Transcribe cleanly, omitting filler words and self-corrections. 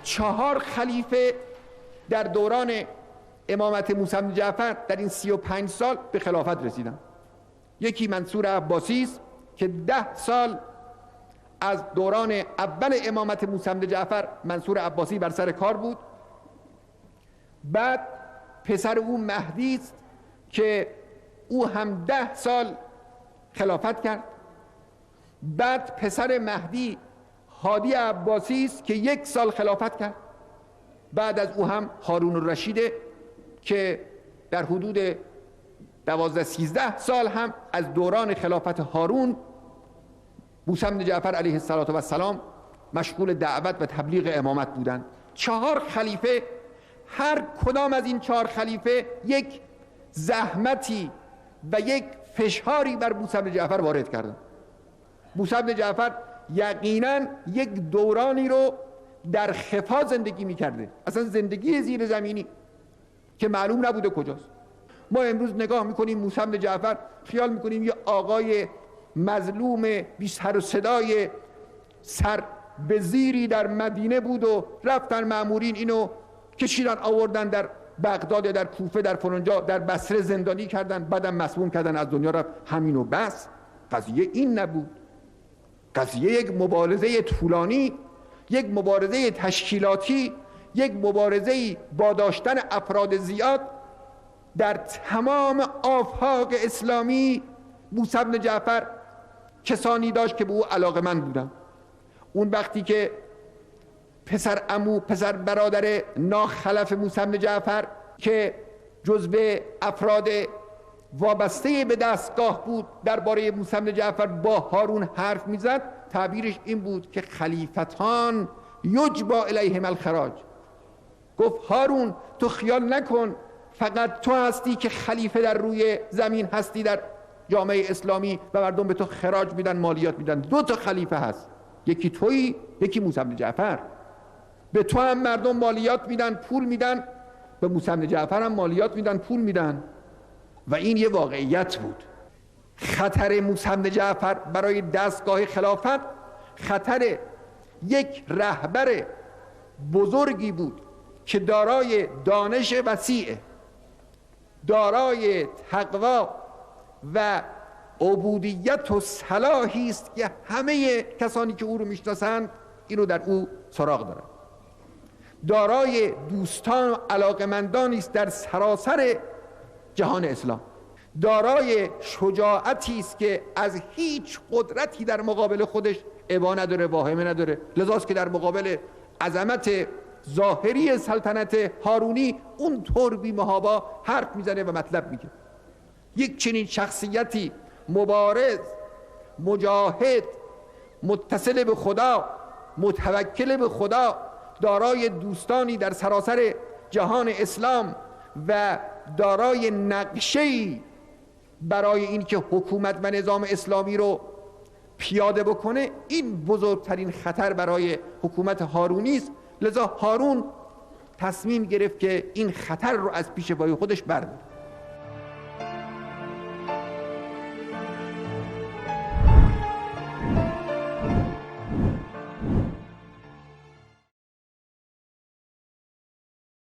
4 خلیفه در دوران امامت موسی بن جعفر در این 35 سال به خلافت رسیدن. یکی منصور عباسی است که 10 سال از دوران اول امامت موسی بن جعفر منصور عباسی بر سر کار بود. بعد پسر او مهدی است که او هم 10 سال خلافت کرد. بعد پسر مهدی هادی عباسی است که 1 سال خلافت کرد. بعد از او هم هارون الرشید که در حدود 12-13 سال هم از دوران خلافت هارون موسی بن جعفر علیه السلام مشغول دعوت و تبلیغ امامت بودند. 4 خلیفه، هر کدام از این 4 خلیفه یک زحمتی و یک فشاری بر موسی بن جعفر وارد کردند. موسی بن جعفر یقینا یک دورانی رو در خفا زندگی می‌کرده، اصلا زندگی زیر زمینی که معلوم نبوده کجاست. ما امروز نگاه میکنیم موسی بن جعفر، خیال میکنیم یه آقای مظلوم بی سر و صدای سر به زیری در مدینه بود و رفتن مأمورین اینو کشیدن آوردن در بغداد، در کوفه، در فلانجا، در بصره زندانی کردن، بعدم مسموم کردن، از دنیا رفت. همینو بس. قضیه این نبود. قضیه یک مبارزه طولانی، یک مبارزه تشکیلاتی، یک مبارزه با داشتن افراد زیاد در تمام آفاق اسلامی. موسی بن جعفر کسانی داشت که به او علاقه‌مند بودند. اون وقتی که پسر برادر ناخلف موسی بن جعفر که جزو افراد وابسته به دستگاه بود درباره موسی بن جعفر با هارون حرف میزد، تعبیرش این بود که خلیفتان یجبا الیهم الخراج. گفت هارون تو خیال نکن فقط تو هستی که خلیفه در روی زمین هستی در جامعه اسلامی و مردم به تو خراج میدن، مالیات میدن. 2 تا خلیفه هست، یکی تویی، یکی موسی بن جعفر. به تو هم مردم مالیات میدن، پول میدن، به موسی بن جعفر هم مالیات میدن، پول میدن. و این یه واقعیت بود. خطر موسی بن جعفر برای دستگاه خلافت خطر یک رهبر بزرگی بود که دارای دانش وسیع، دارای تقوا و عبودیت و صلاحی است که همه کسانی که او رو میشناسند اینو در او سراغ دارند. دارای دوستان و علاقمندانی است در سراسر جهان اسلام. دارای شجاعتی است که از هیچ قدرتی در مقابل خودش ابا نداره، واهمه نداره. لذاست که در مقابل عظمت ظاهری سلطنت هارونی اون طور بی محابا حرف میزنه و مطلب میگه. یک چنین شخصیتی مبارز، مجاهد، متصل به خدا، متوکل به خدا، دارای دوستانی در سراسر جهان اسلام و دارای نقشه‌ای برای اینکه حکومت و نظام اسلامی رو پیاده بکنه، این بزرگترین خطر برای حکومت هارونی است. لذا هارون تصمیم گرفت که این خطر رو از پیش پای خودش برداره.